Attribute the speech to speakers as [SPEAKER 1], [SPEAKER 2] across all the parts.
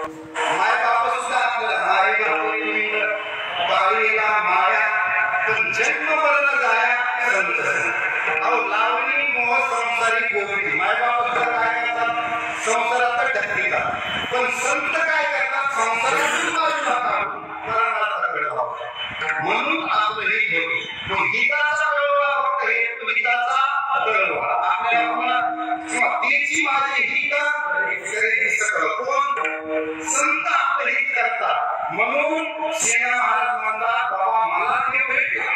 [SPEAKER 1] माय बाप सुद्धा आपल्याला माय बाळीला माया पण जन्म मरण जाया संत अहो लावणी मोह संसारी गोविंद माय बाप सुद्धा काय करतात संसारात ढकली करतात पण संत काय करतात संसारातून बाजूला काढून मरणाकडे जातात म्हणून आपलं हे घेतो पण गीताचा कळवा फक्त हे गीताचा कळवा आपल्याला किंवा त्याची माझी हित खरेदी सकळ कोण संत आपलं हित करतात म्हणून सेना महाराज म्हणतात बाबा मला देव भेटला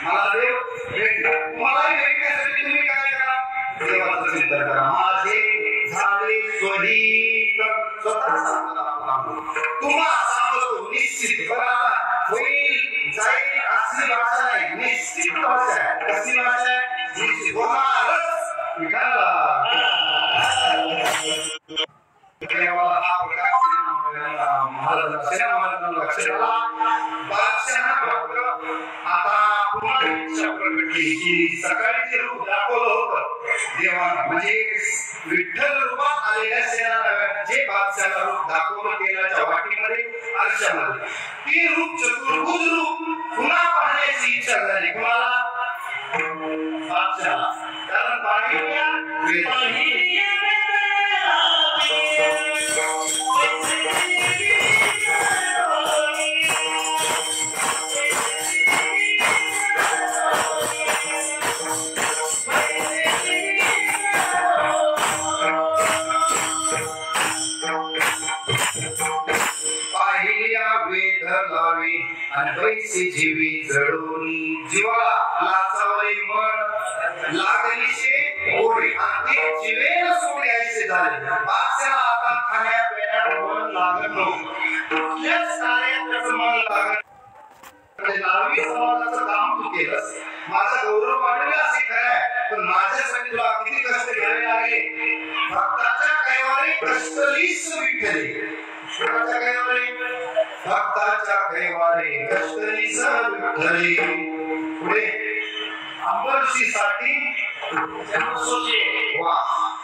[SPEAKER 1] मला देव भेटला तुम्हालाही भेटण्यासाठी तुम्ही काय करा देवाचं चिंतन करा माझे झाले स्वहित स्वतः सांगता तुम्हा सांगतो निश्चित बरोबर होईल जाईल असली भाषा नाही निश्चित भाषा आहे कसली भाषा आहे निश्चित होणारच विठाला देवाला हा प्रकार महाराजांना लक्ष आला बादशाह आता पुन्हा इच्छा प्रकट केली की सकाळी जे रूप दाखवलं होतं देवाला म्हणजे विठ्ठल रूपात आलेल्या सेनापतीला जे बादशाहला रूप दाखवलं तेलाच्या वाटीमध्ये आरशामध्ये ते रूप चतुर्भुज रूप पुन्हा पाहण्याची इच्छा झाली कुणाला बादशाहला कारण पाहिल्या पैसे जीवी जळून जीवाला लाचावले मन लागलीशे ओढे आणि जीवेला सोडायचे झाले बादशाला आता खाण्या पिण्यात मन लागत नव्हतं कुठल्याच कार्यात त्याचं मन लागत लावी समाजाचं काम तू केलंस माझा गौरव वाढला असे खरंय पण माझ्यासाठी तुला किती कष्ट घ्यावे लागले भक्ताच्या कैवारी कष्टलीस विठ्ठले भक्ताच्या कैवारी कष्टलीस विठ्ठले पुढे अंबरशीसाठी वा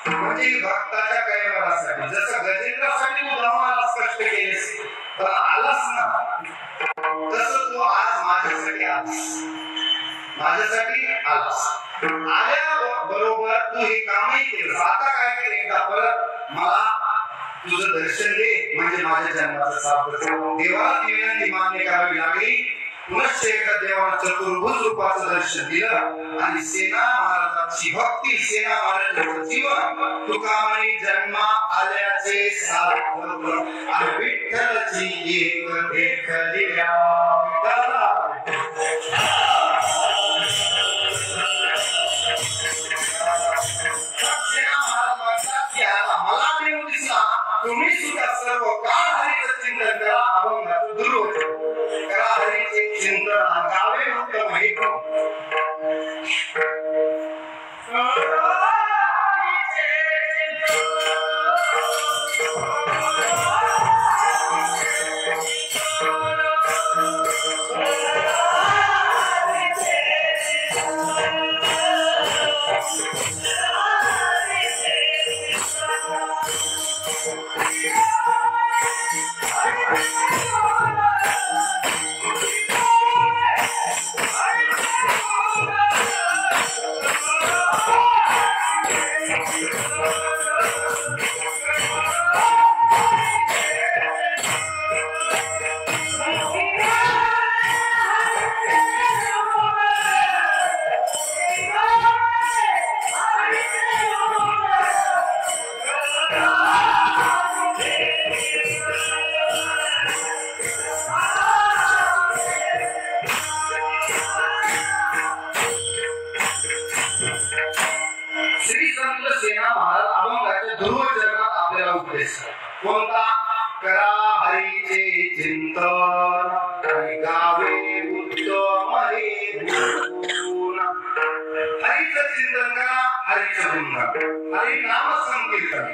[SPEAKER 1] म्हणजे भक्ताच्या कैवारासाठी जसं गजेंद्रासाठी तू आम्हाला कष्ट केलेस तर आलास ना तसं तू आज माझ्यासाठी आलास आल्या बरोबर तू हे कामही केलं आता काय केलं एकदा परत मला तुझं दर्शन दे म्हणजे माझ्या जन्माचं सार्थक देवाला ती विनंती मान्य करावी लागली पुनश्च एकदा देवाला चतुर्भुज रूपाचं दर्शन दिलं आणि सेना महाराजांची भक्ती सेना महाराजांचं जीवन तुकामाने जन्मा आल्याचे सार्थक आणि विठ्ठलची एक देखलिया तुम्ही सुद्धा सर्व काळ हरीचं चिंतन करा अभंगाचं दुर्वचन करा हरीचे चिंतन गावे उत्तम ऐकू कोणता करा हरीचे चिंतन आणि गावे उत्तम गुण हरीचं चिंतन करा हरीचं गुणगान हरी नाम संकीर्तन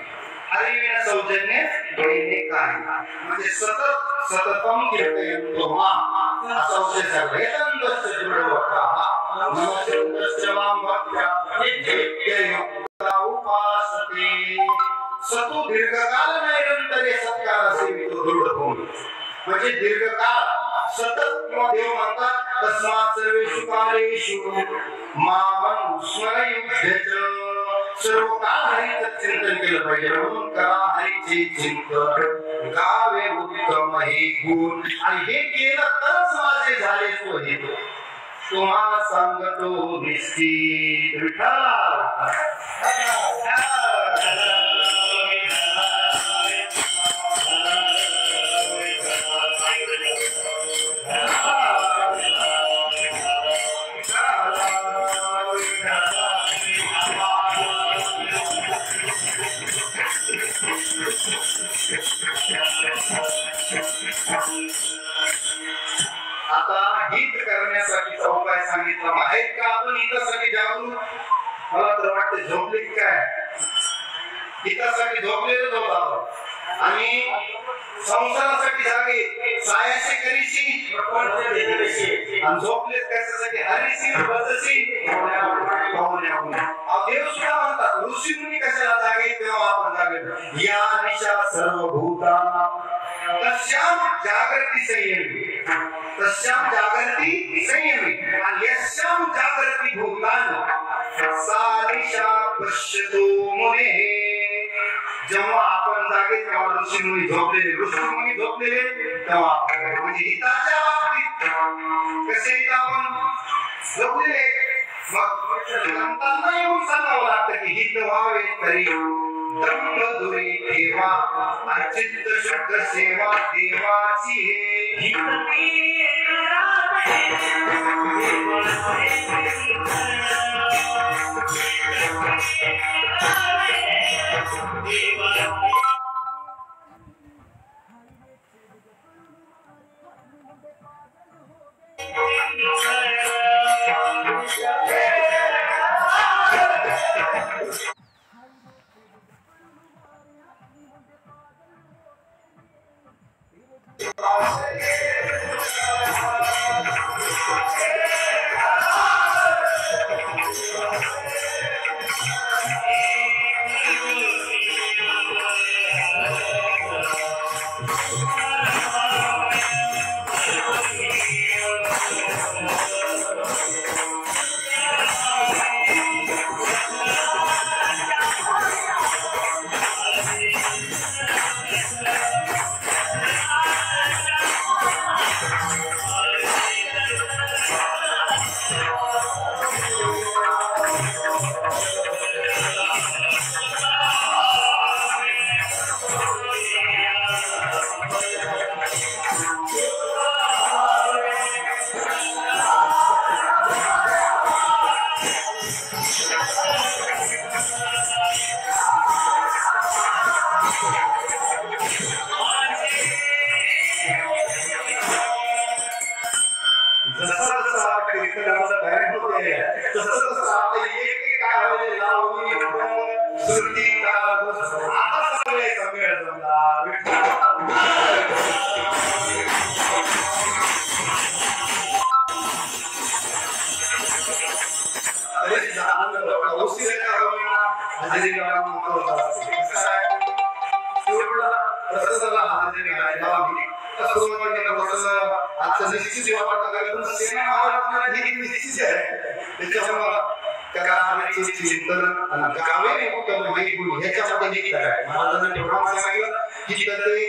[SPEAKER 1] हरिविना सौजन्य देणे काय म्हणजे सतत सततम कीर्तयन्तो मां असौजन्य वेदन्तस्य दृढवक्ता नमस्ते वाम भक्त्या नित्ययुक्ता उपासते सतु दीर्घकाल नैरंतरे सत्कार सेवितो दृढ होऊन म्हणजे दीर्घकाळ सतत किंवा देव म्हणतात तस्मात् सर्वेषु कालेषु मामं स्मरयुध्यच सर्व काळ हरीचं चिंतन केलं पाहिजे म्हणून करा हरीचे चिंतन गावे उत्तम हे गुण आणि हे केलं तरच माझे झाले सोहित तुम्हा सांगतो निश्चित विठ्ठल आता हित करण्यासाठीचा उपाय सांगितला माहित का आपण हितासाठी जागरूक मला तर वाटतं झोपले काय हितासाठी झोपलेलोच होतो आपण आणि संसारासाठी जागे सायाशी करीशी आणि झोपलेत कशासाठी हरीशी बदशी देव सुद्धा म्हणतात ऋषी मुनी कशाला जागे तेव्हा आपण जागे या निशा सर्वभूताना तस्याम जागृती संयमी तस्याम जागृती संयमी आणि यस्याम जागृती भूताना सा निशा पश्यतो मुने जेव्हा आपण जागे तेव्हा ऋषी मुनी झोपलेले तेव्हा म्हणजे हिताच्या बाबतीत कसे आपण झोपलेले मग संतांना येऊन सांगावं लागतं की हित व्हावे तरी दंभ दुरी ठेवा अचित्त शुद्ध सेवा देवाची हे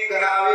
[SPEAKER 1] करावे